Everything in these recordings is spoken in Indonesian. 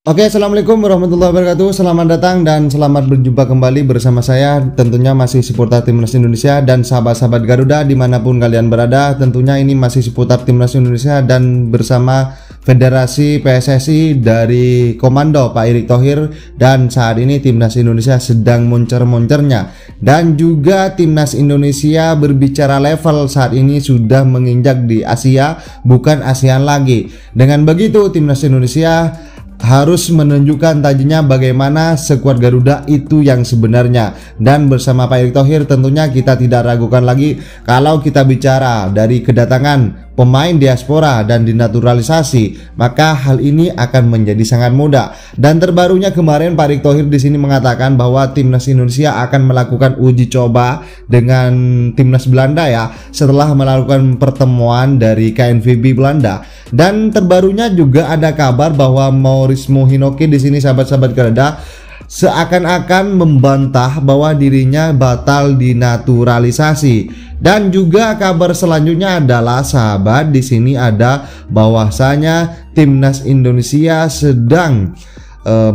Oke, assalamualaikum warahmatullahi wabarakatuh. Selamat datang dan selamat berjumpa kembali bersama saya. Tentunya masih seputar Timnas Indonesia dan sahabat-sahabat Garuda dimanapun kalian berada. Tentunya ini masih seputar Timnas Indonesia dan bersama Federasi PSSI dari Komando Pak Erick Thohir. Dan saat ini Timnas Indonesia sedang moncer-moncernya. Dan juga Timnas Indonesia berbicara level saat ini sudah menginjak di Asia, bukan ASEAN lagi. Dengan begitu Timnas Indonesia harus menunjukkan tajinya bagaimana skuad Garuda itu yang sebenarnya. Dan bersama Pak Erick Thohir tentunya kita tidak ragukan lagi kalau kita bicara dari kedatangan pemain diaspora dan dinaturalisasi, maka hal ini akan menjadi sangat mudah. Dan terbarunya kemarin Pak Erick Thohir di sini mengatakan bahwa Timnas Indonesia akan melakukan uji coba dengan Timnas Belanda ya, setelah melakukan pertemuan dari KNVB Belanda. Dan terbarunya juga ada kabar bahwa Maurizio Hinoki di sini sahabat-sahabat Garuda seakan-akan membantah bahwa dirinya batal dinaturalisasi. Dan juga kabar selanjutnya adalah sahabat di sini ada bahwasanya Timnas Indonesia sedang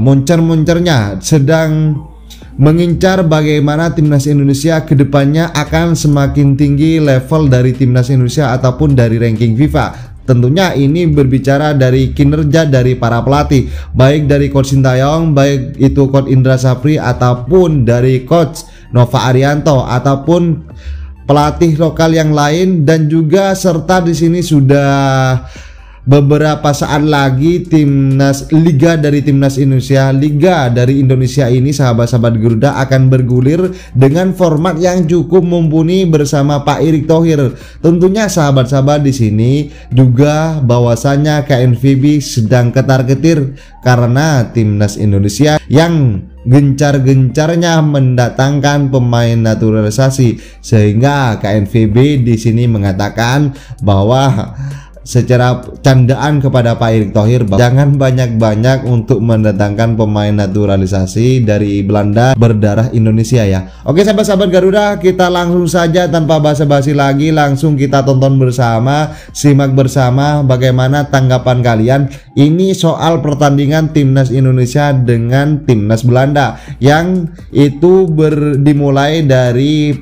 moncer-moncernya, sedang mengincar bagaimana Timnas Indonesia kedepannya akan semakin tinggi level dari Timnas Indonesia ataupun dari ranking FIFA. Tentunya ini berbicara dari kinerja dari para pelatih, baik dari Coach Sintayong, baik itu Coach Indra Sapri ataupun dari Coach Nova Arianto ataupun pelatih lokal yang lain. Dan juga serta di sini sudah beberapa saat lagi Timnas Liga dari Timnas Indonesia, Liga dari Indonesia ini sahabat-sahabat Garuda akan bergulir dengan format yang cukup mumpuni bersama Pak Erick Thohir. Tentunya sahabat-sahabat di sini juga bahwasanya KNVB sedang ketar-ketir karena Timnas Indonesia yang gencar-gencarnya mendatangkan pemain naturalisasi, sehingga KNVB di sini mengatakan bahwa secara candaan kepada Pak Erick Thohir, jangan banyak-banyak untuk mendatangkan pemain naturalisasi dari Belanda berdarah Indonesia ya. Oke sahabat-sahabat Garuda, kita langsung saja tanpa basa-basi lagi, langsung kita tonton bersama, simak bersama bagaimana tanggapan kalian ini soal pertandingan Timnas Indonesia dengan Timnas Belanda yang itu dimulai dari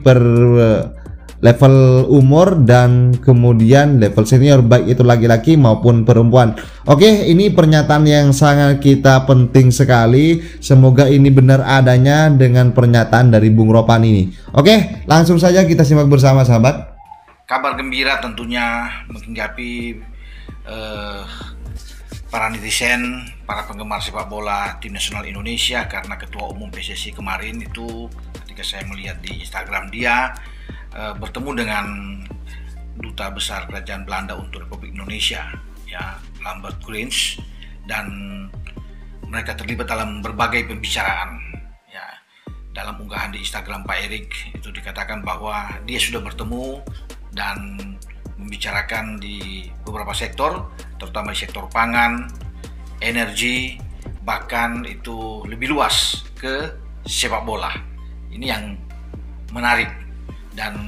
level umur dan kemudian level senior, baik itu laki-laki maupun perempuan. Oke, ini pernyataan yang sangat kita penting sekali. Semoga ini benar adanya dengan pernyataan dari Bung Ropan ini. Oke, langsung saja kita simak bersama sahabat. Kabar gembira tentunya menghinggapi para netizen, para penggemar sepak bola tim nasional Indonesia, karena Ketua Umum PSSI kemarin itu ketika saya melihat di Instagram dia bertemu dengan Duta Besar Kerajaan Belanda untuk Republik Indonesia ya, Lambert Koens, dan mereka terlibat dalam berbagai pembicaraan ya. Dalam unggahan di Instagram Pak Erick itu dikatakan bahwa dia sudah bertemu dan membicarakan di beberapa sektor, terutama di sektor pangan, energi, bahkan itu lebih luas ke sepak bola. Ini yang menarik. Dan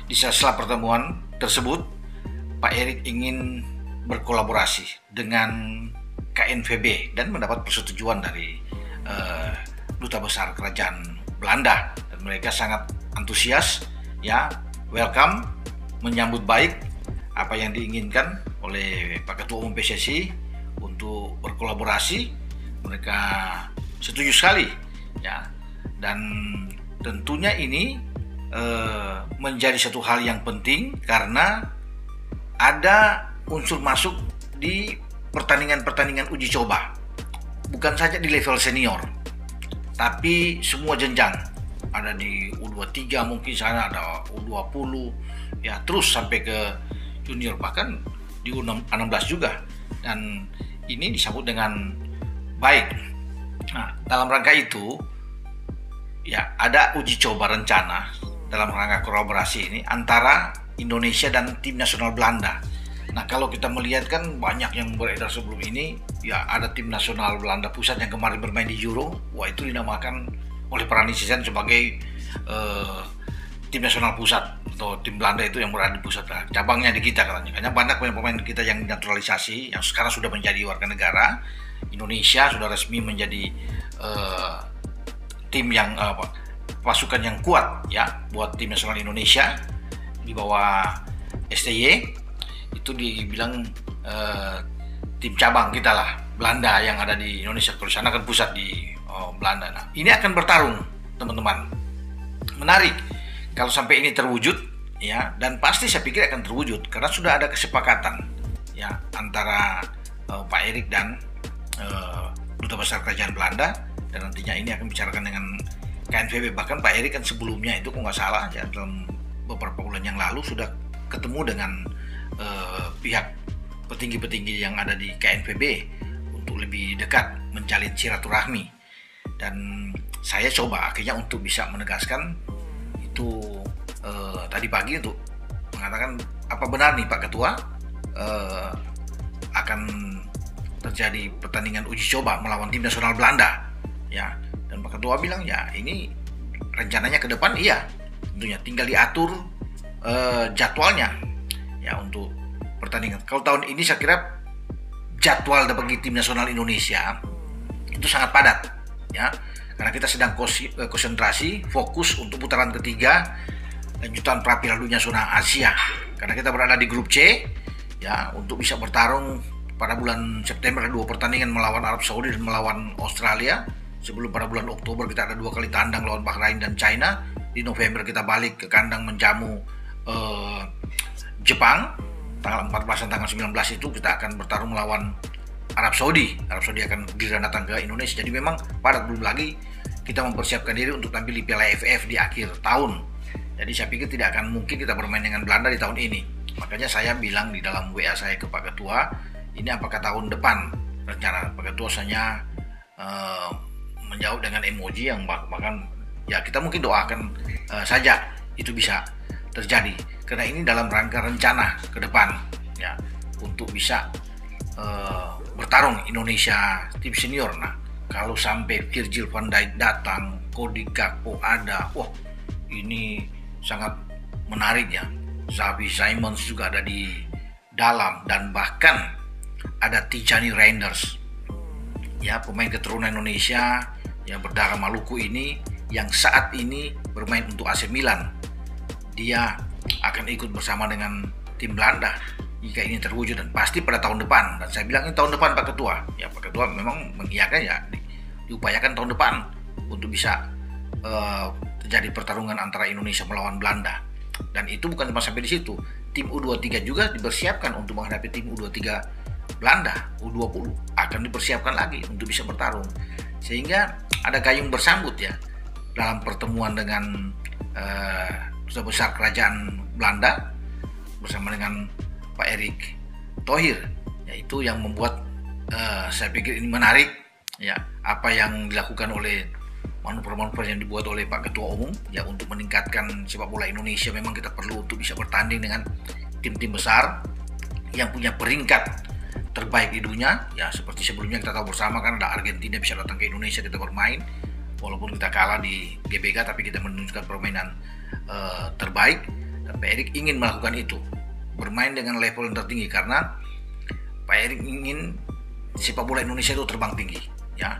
di sela pertemuan tersebut Pak Erick ingin berkolaborasi dengan KNVB dan mendapat persetujuan dari Duta Besar Kerajaan Belanda, dan mereka sangat antusias ya, welcome, menyambut baik apa yang diinginkan oleh Pak Ketua Umum PSSI untuk berkolaborasi. Mereka setuju sekali ya, dan tentunya ini menjadi satu hal yang penting karena ada unsur masuk di pertandingan-pertandingan uji coba, bukan saja di level senior tapi semua jenjang. Ada di U23, mungkin sana ada U20 ya, terus sampai ke junior, bahkan di U16 juga, dan ini disambut dengan baik. Nah, dalam rangka itu ya ada uji coba rencana dalam rangka kolaborasi ini antara Indonesia dan tim nasional Belanda. Nah, kalau kita melihat kan banyak yang beredar sebelum ini ya, ada tim nasional Belanda pusat yang kemarin bermain di Euro. Wah, itu dinamakan oleh para netizen sebagai tim nasional pusat, atau tim Belanda itu yang berada di pusat, cabangnya di kita katanya. Karena banyak pemain kita yang naturalisasi yang sekarang sudah menjadi warga negara Indonesia sudah resmi menjadi tim yang pasukan yang kuat ya buat tim nasional Indonesia di bawah STY. Itu dibilang tim cabang kita lah, Belanda yang ada di Indonesia. Kalau sana kan pusat di Belanda. Nah, ini akan bertarung, teman-teman. Menarik kalau sampai ini terwujud ya, dan pasti saya pikir akan terwujud karena sudah ada kesepakatan ya antara Pak Erik dan Duta Besar Kerajaan Belanda, dan nantinya ini akan bicarakan dengan KNVB. Bahkan Pak Erik kan sebelumnya itu kok nggak salah ya, dalam beberapa bulan yang lalu sudah ketemu dengan pihak petinggi-petinggi yang ada di KNVB untuk lebih dekat menjalin silaturahmi. Dan saya coba akhirnya untuk bisa menegaskan itu tadi pagi untuk mengatakan apa benar nih Pak Ketua akan terjadi pertandingan uji coba melawan tim nasional Belanda ya. Dan Pak Ketua bilang ya ini rencananya ke depan iya, tentunya tinggal diatur jadwalnya ya untuk pertandingan. Kalau tahun ini saya kira jadwal bagi tim nasional Indonesia itu sangat padat ya, karena kita sedang konsentrasi fokus untuk putaran ketiga lanjutan Piala Dunia Zona Asia, karena kita berada di grup C ya, untuk bisa bertarung pada bulan September ada 2 pertandingan melawan Arab Saudi dan melawan Australia. Sebelum pada bulan Oktober kita ada 2 kali tandang lawan Bahrain dan China. Di November kita balik ke kandang menjamu Jepang. Tanggal 14 dan tanggal 19 itu kita akan bertarung melawan Arab Saudi. Arab Saudi akan giliran datang ke Indonesia. Jadi memang padat, belum lagi kita mempersiapkan diri untuk tampil di Piala AFF di akhir tahun. Jadi saya pikir tidak akan mungkin kita bermain dengan Belanda di tahun ini. Makanya saya bilang di dalam WA saya ke Pak Ketua, ini apakah tahun depan rencana. Pak Ketua hanya menjawab dengan emoji yang bahkan ya kita mungkin doakan saja itu bisa terjadi, karena ini dalam rangka rencana ke depan ya untuk bisa bertarung Indonesia tim senior. Nah, kalau sampai Virgil van Dijk datang, Cody Gakpo ada, wah ini sangat menarik ya. Xavi Simons juga ada di dalam, dan bahkan ada Tijani Reinders ya, pemain keturunan Indonesia yang berdarah Maluku ini yang saat ini bermain untuk AC Milan. Dia akan ikut bersama dengan tim Belanda jika ini terwujud, dan pasti pada tahun depan. Dan saya bilang ini tahun depan Pak Ketua ya. Pak Ketua memang mengiyakan ya, diupayakan tahun depan untuk bisa terjadi pertarungan antara Indonesia melawan Belanda. Dan itu bukan cuma sampai di situ, tim U23 juga dipersiapkan untuk menghadapi tim U23 Belanda. U20 akan dipersiapkan lagi untuk bisa bertarung, sehingga ada gayung bersambut ya dalam pertemuan dengan Duta Besar Kerajaan Belanda bersama dengan Pak Erick Thohir. Yaitu yang membuat saya pikir ini menarik ya, apa yang dilakukan oleh manuver-manuver yang dibuat oleh Pak Ketua Umum ya untuk meningkatkan sepak bola Indonesia. Memang kita perlu untuk bisa bertanding dengan tim-tim besar yang punya peringkat terbaik di dunia ya. Seperti sebelumnya kita tahu bersama kan ada Argentina bisa datang ke Indonesia, kita bermain walaupun kita kalah di GBK, tapi kita menunjukkan permainan terbaik. Dan Pak Erik ingin melakukan itu, bermain dengan level yang tertinggi, karena Pak Erik ingin sepak bola Indonesia itu terbang tinggi ya.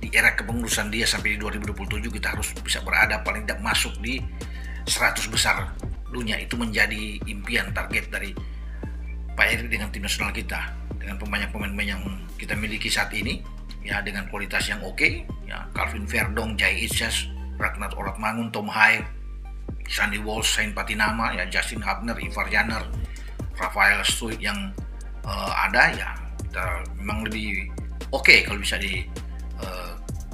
Di era kepengurusan dia sampai di 2027 kita harus bisa berada paling tidak masuk di 100 besar dunia. Itu menjadi impian, target dari Pak Erik dengan tim nasional kita, dengan pemain-pemain yang kita miliki saat ini ya, dengan kualitas yang oke ya. Calvin Verdong, Jai Itzes, Ragnar Oratmangun, Tom Haig, Sandy Walsh, Sain Patinama ya, Justin Hubner, Ivar Janner, Rafael Struijk yang ada ya. Kita memang lebih oke kalau bisa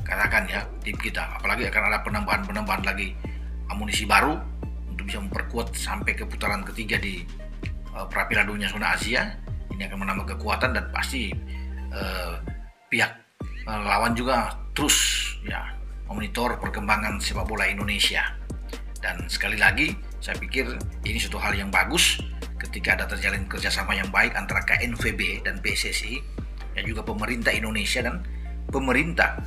katakan ya tim kita. Apalagi akan ada penambahan lagi amunisi baru untuk bisa memperkuat sampai ke putaran ketiga di Piala Dunia Zona Asia. Ini akan menambah kekuatan, dan pasti pihak lawan juga terus ya memonitor perkembangan sepak bola Indonesia. Dan sekali lagi saya pikir ini suatu hal yang bagus ketika ada terjalin kerjasama yang baik antara KNVB dan PSSI dan juga pemerintah Indonesia dan pemerintah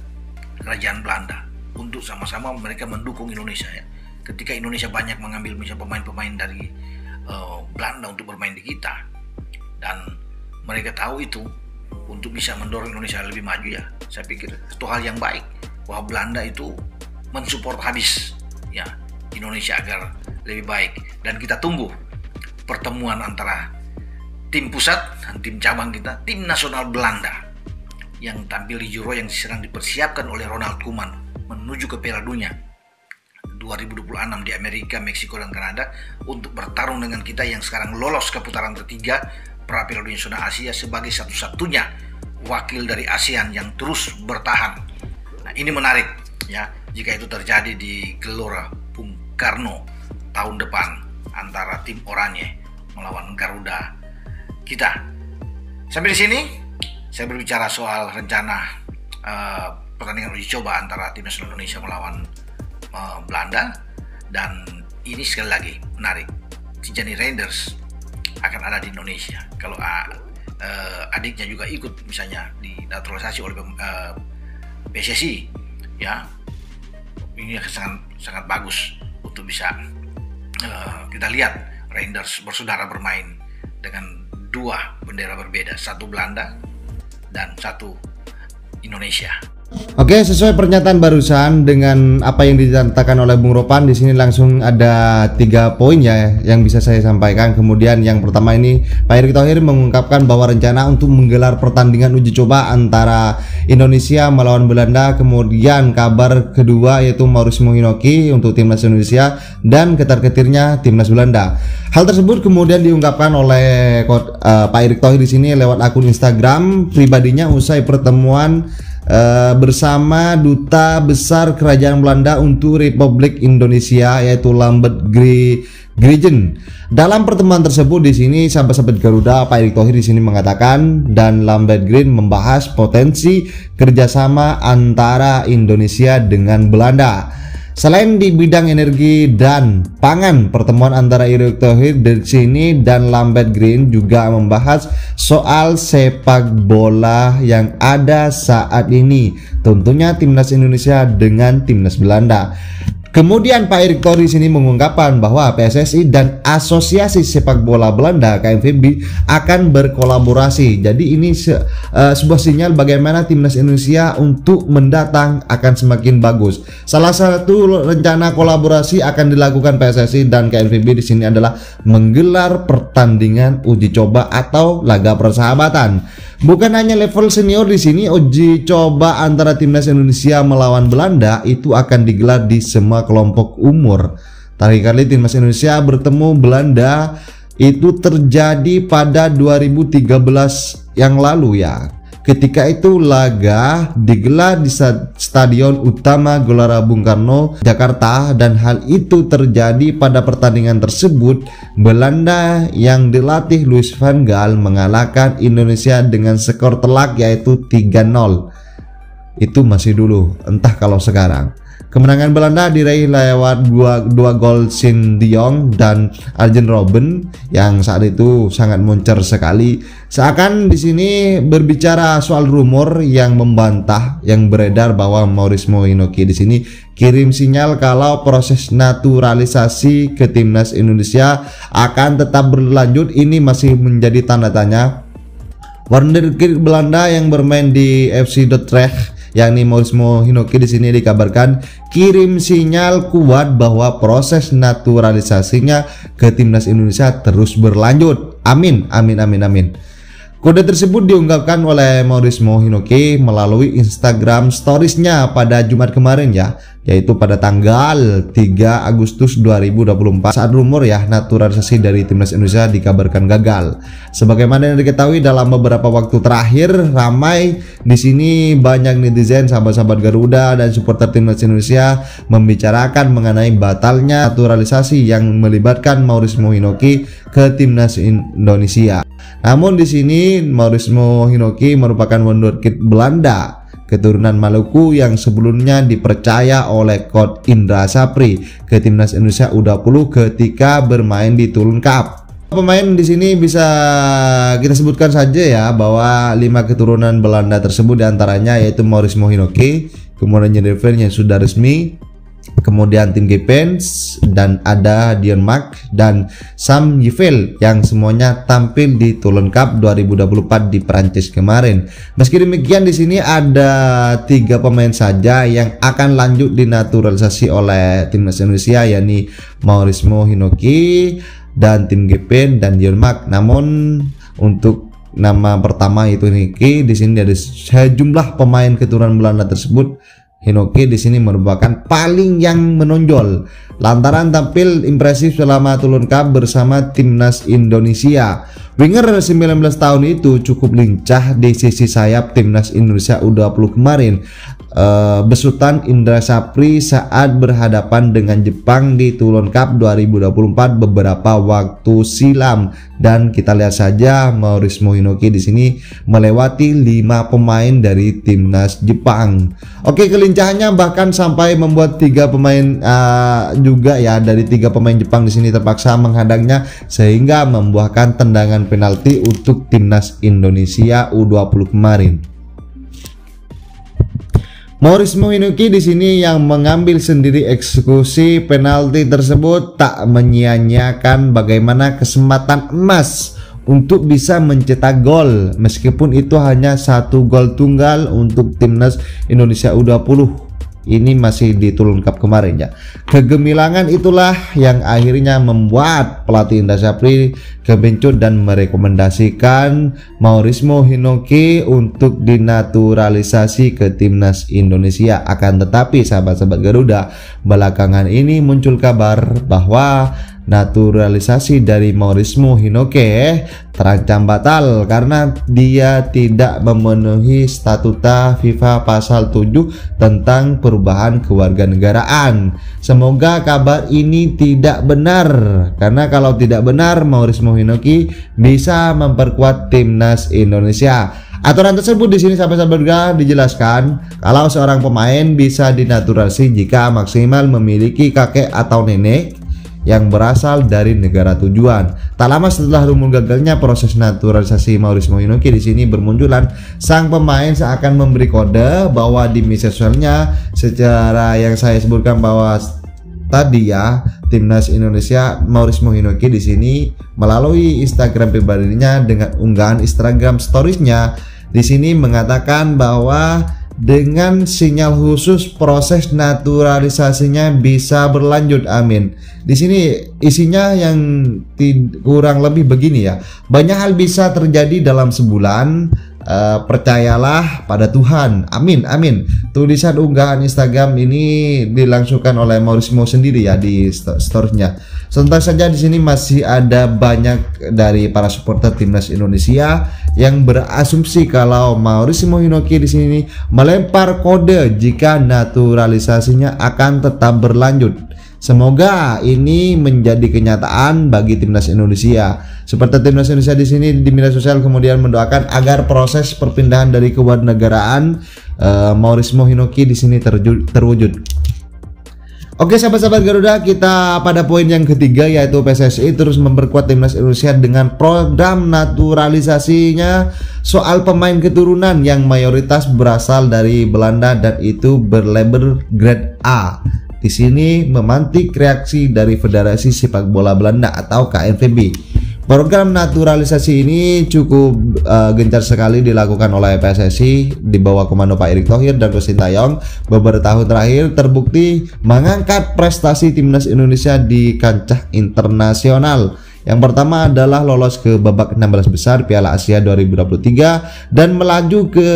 Kerajaan Belanda untuk sama-sama mereka mendukung Indonesia ya. Ketika Indonesia banyak mengambil misalnya pemain-pemain dari Belanda untuk bermain di kita, dan mereka tahu itu untuk bisa mendorong Indonesia lebih maju, ya saya pikir itu hal yang baik bahwa Belanda itu mensupport habis ya Indonesia agar lebih baik, dan kita tunggu pertemuan antara tim pusat dan tim cabang kita, tim nasional Belanda yang tampil di Euro yang sedang dipersiapkan oleh Ronald Koeman menuju ke Piala Dunia 2026 di Amerika, Meksiko, dan Kanada untuk bertarung dengan kita yang sekarang lolos ke putaran ketiga pra Piala Dunia Zona Asia sebagai satu-satunya wakil dari ASEAN yang terus bertahan. Nah, ini menarik ya jika itu terjadi di Gelora Bung Karno tahun depan antara tim Oranye melawan Garuda kita. Sampai di sini saya berbicara soal rencana pertandingan uji coba antara tim nasional Indonesia melawan Belanda, dan ini sekali lagi menarik, Tijani Reinders akan ada di Indonesia. Kalau adiknya juga ikut misalnya dinaturalisasi oleh PSSI, ya ini sangat bagus untuk bisa kita lihat Reinders bersaudara bermain dengan dua bendera berbeda, satu Belanda dan satu Indonesia. Oke, sesuai pernyataan barusan dengan apa yang dinyatakan oleh Bung Ropan, di sini langsung ada 3 poin ya yang bisa saya sampaikan. Kemudian yang pertama ini Pak Erick Thohir mengungkapkan bahwa rencana untuk menggelar pertandingan uji coba antara Indonesia melawan Belanda. Kemudian kabar kedua yaitu Mauricio Hinoki untuk timnas Indonesia dan ketar-ketirnya timnas Belanda. Hal tersebut kemudian diungkapkan oleh Pak Erick Thohir di sini lewat akun Instagram pribadinya usai pertemuan bersama Duta Besar Kerajaan Belanda untuk Republik Indonesia yaitu Lambert Grijen. Dalam pertemuan tersebut di sini sahabat-sahabat Garuda, Pak Erick Thohir di sini mengatakan dan Lambert Grijen membahas potensi kerjasama antara Indonesia dengan Belanda. Selain di bidang energi dan pangan, pertemuan antara Erick Thohir di sini dan Lambert Grijen juga membahas soal sepak bola yang ada saat ini, tentunya timnas Indonesia dengan timnas Belanda. Kemudian Pak Erick Thohir di sini mengungkapkan bahwa PSSI dan Asosiasi Sepak Bola Belanda KNVB akan berkolaborasi. Jadi ini sebuah sinyal bagaimana timnas Indonesia untuk mendatang akan semakin bagus. Salah satu rencana kolaborasi akan dilakukan PSSI dan KNVB di sini adalah menggelar pertandingan uji coba atau laga persahabatan. Bukan hanya level senior di sini, uji coba antara timnas Indonesia melawan Belanda itu akan digelar di semua kelompok umur. Terakhir kali timnas Indonesia bertemu Belanda itu terjadi pada 2013 yang lalu ya. Ketika itu laga digelar di Stadion Utama Gelora Bung Karno, Jakarta, dan hal itu terjadi pada pertandingan tersebut. Belanda yang dilatih Louis van Gaal mengalahkan Indonesia dengan skor telak yaitu 3-0. Itu masih dulu, entah kalau sekarang. Kemenangan Belanda diraih lewat dua gol Shin De Jong dan Arjen Robben yang saat itu sangat moncer sekali. Seakan di sini berbicara soal rumor yang membantah yang beredar bahwa Mauricio Hinoki di sini kirim sinyal kalau proses naturalisasi ke timnas Indonesia akan tetap berlanjut. Ini masih menjadi tanda tanya. Wonderkid Belanda yang bermain di FC Dordrecht yakni Mauricio Hinoki di sini dikabarkan kirim sinyal kuat bahwa proses naturalisasinya ke timnas Indonesia terus berlanjut. Amin, amin, amin, amin. Kode tersebut diungkapkan oleh Mauricio Hinoki melalui Instagram Stories-nya pada Jumat kemarin ya, yaitu pada tanggal 3 Agustus 2024 saat rumor ya naturalisasi dari timnas Indonesia dikabarkan gagal. Sebagaimana yang diketahui dalam beberapa waktu terakhir ramai di sini banyak netizen, sahabat-sahabat Garuda dan supporter timnas Indonesia membicarakan mengenai batalnya naturalisasi yang melibatkan Mauricio Hinoki ke timnas Indonesia. Namun di sini Mauricio Hinoki merupakan wonderkid Belanda keturunan Maluku yang sebelumnya dipercaya oleh Coach Indra Sapri ke timnas Indonesia U20 ketika bermain di Toulon Cup. Pemain di sini bisa kita sebutkan saja ya bahwa 5 keturunan Belanda tersebut diantaranya yaitu Mauricio Hinoki, kemudian Jennifer yang sudah resmi kemudian Tim Gepens, dan ada Dion Mark dan Sam Yvel yang semuanya tampil di Toulon Cup 2024 di Prancis kemarin. Meski demikian, di sini ada 3 pemain saja yang akan lanjut dinaturalisasi oleh timnas Indonesia, yakni Maurizio Hinoki dan Tim Gepens dan Dion Mark. Namun untuk nama pertama itu Hinoki, di sini ada sejumlah pemain keturunan Belanda tersebut. Hinoki di sini merupakan paling yang menonjol lantaran tampil impresif selama Toulon Cup bersama timnas Indonesia. Winger 19 tahun itu cukup lincah di sisi sayap timnas Indonesia U20 kemarin, besutan Indra Sapri saat berhadapan dengan Jepang di Toulon Cup 2024 beberapa waktu silam. Dan kita lihat saja Maurizio Hinoki di sini melewati 5 pemain dari timnas Jepang. Oke, kelincahannya bahkan sampai membuat 3 pemain juga ya dari 3 pemain Jepang di sini terpaksa menghadangnya sehingga membuahkan tendangan penalti untuk timnas Indonesia U20 kemarin. Maurizio Hinoki di sini yang mengambil sendiri eksekusi penalti tersebut, tak menyia-nyiakan bagaimana kesempatan emas untuk bisa mencetak gol, meskipun itu hanya 1 gol tunggal untuk timnas Indonesia U20. Ini masih di Toulon Cup kemarin ya. Kegemilangan itulah yang akhirnya membuat pelatih Indra Sapri kebencut dan merekomendasikan Maurizio Hinoki untuk dinaturalisasi ke timnas Indonesia. Akan tetapi sahabat-sahabat Garuda, belakangan ini muncul kabar bahwa naturalisasi dari Maurizio Hinoki terancam batal karena dia tidak memenuhi statuta FIFA pasal 7 tentang perubahan kewarganegaraan. Semoga kabar ini tidak benar, karena kalau tidak benar Maurizio Hinoki bisa memperkuat timnas Indonesia. Aturan tersebut di sini sahabat-sahabat juga dijelaskan kalau seorang pemain bisa dinaturalisasi jika maksimal memiliki kakek atau nenek yang berasal dari negara tujuan. Tak lama setelah rumoh gagalnya proses naturalisasi Maurizio Hinoki, di sini bermunculan sang pemain seakan memberi kode bahwa di media sosialnya, secara yang saya sebutkan bahwa tadi ya, timnas Indonesia, Maurizio Hinoki di sini melalui Instagram pribadinya dengan unggahan Instagram storiesnya di sini mengatakan bahwa dengan sinyal khusus proses naturalisasinya bisa berlanjut, amin. Di sini isinya yang kurang lebih begini ya. Banyak hal bisa terjadi dalam sebulan, percayalah pada Tuhan, amin amin. Tulisan unggahan Instagram ini dilangsungkan oleh Maurizio sendiri ya di story-nya. Sebentar saja di sini masih ada banyak dari para supporter timnas Indonesia yang berasumsi kalau Maurizio Hinoki di sini melempar kode jika naturalisasinya akan tetap berlanjut. Semoga ini menjadi kenyataan bagi timnas Indonesia. Seperti timnas Indonesia di sini di media sosial kemudian mendoakan agar proses perpindahan dari kewarganegaraan Maurizio Hinoki di sini terwujud. Oke sahabat-sahabat Garuda, kita pada poin yang ketiga, yaitu PSSI terus memperkuat timnas Indonesia dengan program naturalisasinya soal pemain keturunan yang mayoritas berasal dari Belanda dan itu berlabel grade A. Di sini memantik reaksi dari Federasi Sepak Bola Belanda atau KNVB. Program naturalisasi ini cukup gencar sekali dilakukan oleh PSSI di bawah komando Pak Erick Thohir dan Coach Sintayong. Beberapa tahun terakhir terbukti mengangkat prestasi timnas Indonesia di kancah internasional. Yang pertama adalah lolos ke babak 16 besar Piala Asia 2023 dan melaju ke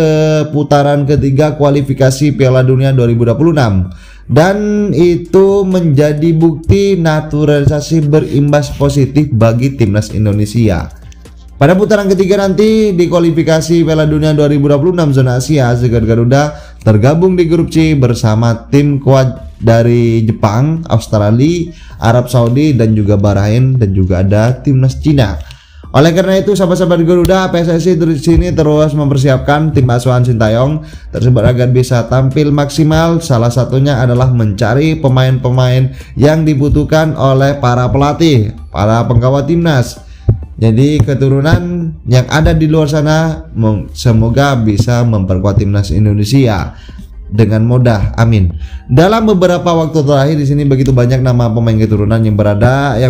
putaran ketiga kualifikasi Piala Dunia 2026. Dan itu menjadi bukti naturalisasi berimbas positif bagi timnas Indonesia. Pada putaran ketiga nanti di kualifikasi Piala Dunia 2026 zona Asia, Segar Garuda tergabung di grup C bersama tim kuat dari Jepang, Australia, Arab Saudi dan juga Bahrain, dan juga ada timnas Cina. Oleh karena itu sahabat-sahabat Garuda, PSSI di sini terus mempersiapkan tim asuhan Sintayong tersebut agar bisa tampil maksimal. Salah satunya adalah mencari pemain-pemain yang dibutuhkan oleh para pelatih, para penggawa timnas. Jadi keturunan yang ada di luar sana semoga bisa memperkuat timnas Indonesia. dengan mudah. Amin. Dalam beberapa waktu terakhir di sini begitu banyak nama pemain keturunan yang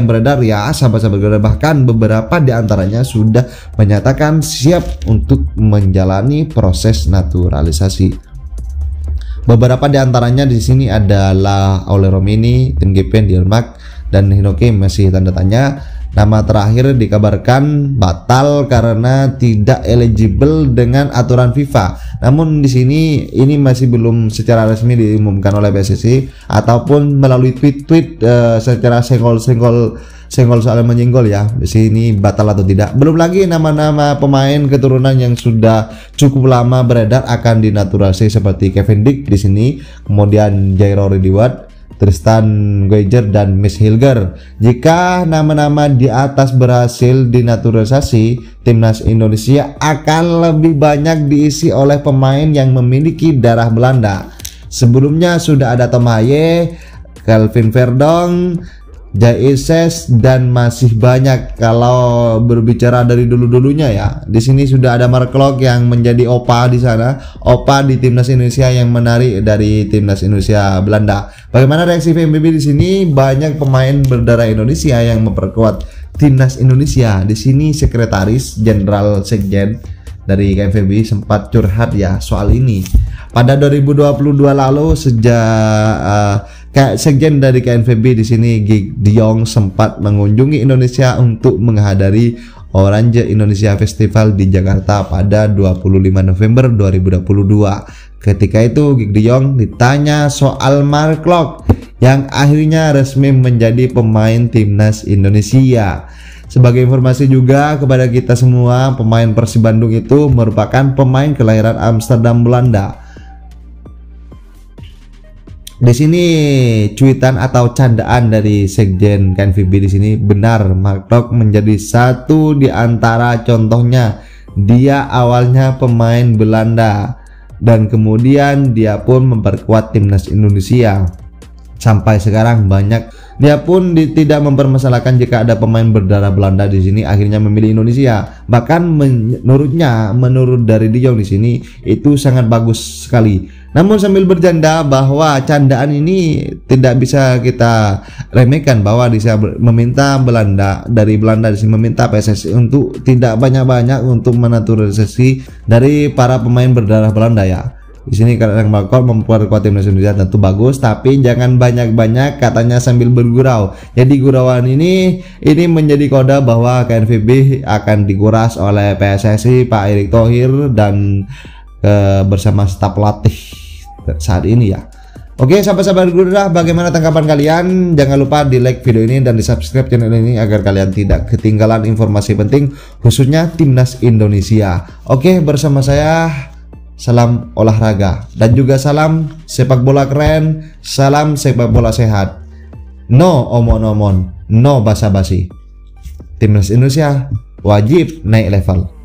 beredar ya, sahabat-sahabat Garuda, bahkan beberapa di antaranya sudah menyatakan siap untuk menjalani proses naturalisasi. Beberapa di antaranya di sini adalah Aurelio Romini, Tim Gepen, Diarmak, dan Hinoki masih tanda tanya. Nama terakhir dikabarkan batal karena tidak eligible dengan aturan FIFA. Namun di sini ini masih belum secara resmi diumumkan oleh PSSI ataupun melalui tweet secara senggol soal menyenggol ya. Di sini batal atau tidak. Belum lagi nama-nama pemain keturunan yang sudah cukup lama beredar akan dinaturalisasi seperti Kevin Dick di sini, kemudian Jairo Ridiwat, Tristan Guijer, dan Miss Hilger. Jika nama-nama di atas berhasil dinaturalisasi, timnas Indonesia akan lebih banyak diisi oleh pemain yang memiliki darah Belanda. Sebelumnya sudah ada Tom Haye, Kelvin Verdong, Jai Ises, dan masih banyak. Kalau berbicara dari dulu-dulunya ya, di sini sudah ada Mark Klok yang menjadi opa di sana, opa di timnas Indonesia yang menarik dari timnas Indonesia Belanda. Bagaimana reaksi PMBB di sini? Banyak pemain berdarah Indonesia yang memperkuat timnas Indonesia. Di sini Sekretaris Jenderal Sekjen dari KNVB sempat curhat ya soal ini. Pada 2022 lalu sejak Sekjen dari KNVB di sini Gig Diong sempat mengunjungi Indonesia untuk menghadiri Orange Indonesia Festival di Jakarta pada 25 November 2022. Ketika itu Gig Diong ditanya soal Mark Klok yang akhirnya resmi menjadi pemain timnas Indonesia. Sebagai informasi juga kepada kita semua, pemain Persib Bandung itu merupakan pemain kelahiran Amsterdam, Belanda. Di sini cuitan atau candaan dari Sekjen KNVB di sini benar, Mark Klok menjadi satu di antara contohnya. Dia awalnya pemain Belanda dan kemudian dia pun memperkuat timnas Indonesia. Sampai sekarang banyak. Dia pun tidak mempermasalahkan jika ada pemain berdarah Belanda di sini akhirnya memilih Indonesia. Bahkan menurut dari Diong di sini itu sangat bagus sekali. Namun sambil bercanda bahwa candaan ini tidak bisa kita remehkan, bahwa dia meminta dari Belanda di sini meminta PSSI untuk tidak banyak-banyak untuk menaturalisasi dari para pemain berdarah Belanda ya. Di sini kadang Mark memperkuat timnas Indonesia tentu bagus, tapi jangan banyak-banyak, katanya sambil bergurau. Jadi gurauan ini menjadi kode bahwa KNVB akan dikuras oleh PSSI, Pak Erick Thohir, dan bersama staf pelatih saat ini ya. Oke sahabat-sahabat Garuda, bagaimana tanggapan kalian? Jangan lupa di like video ini dan di subscribe channel ini agar kalian tidak ketinggalan informasi penting khususnya timnas Indonesia. Oke, bersama saya salam olahraga dan juga salam sepak bola keren, salam sepak bola sehat. No omon-omon, no basa-basi. Timnas Indonesia wajib naik level.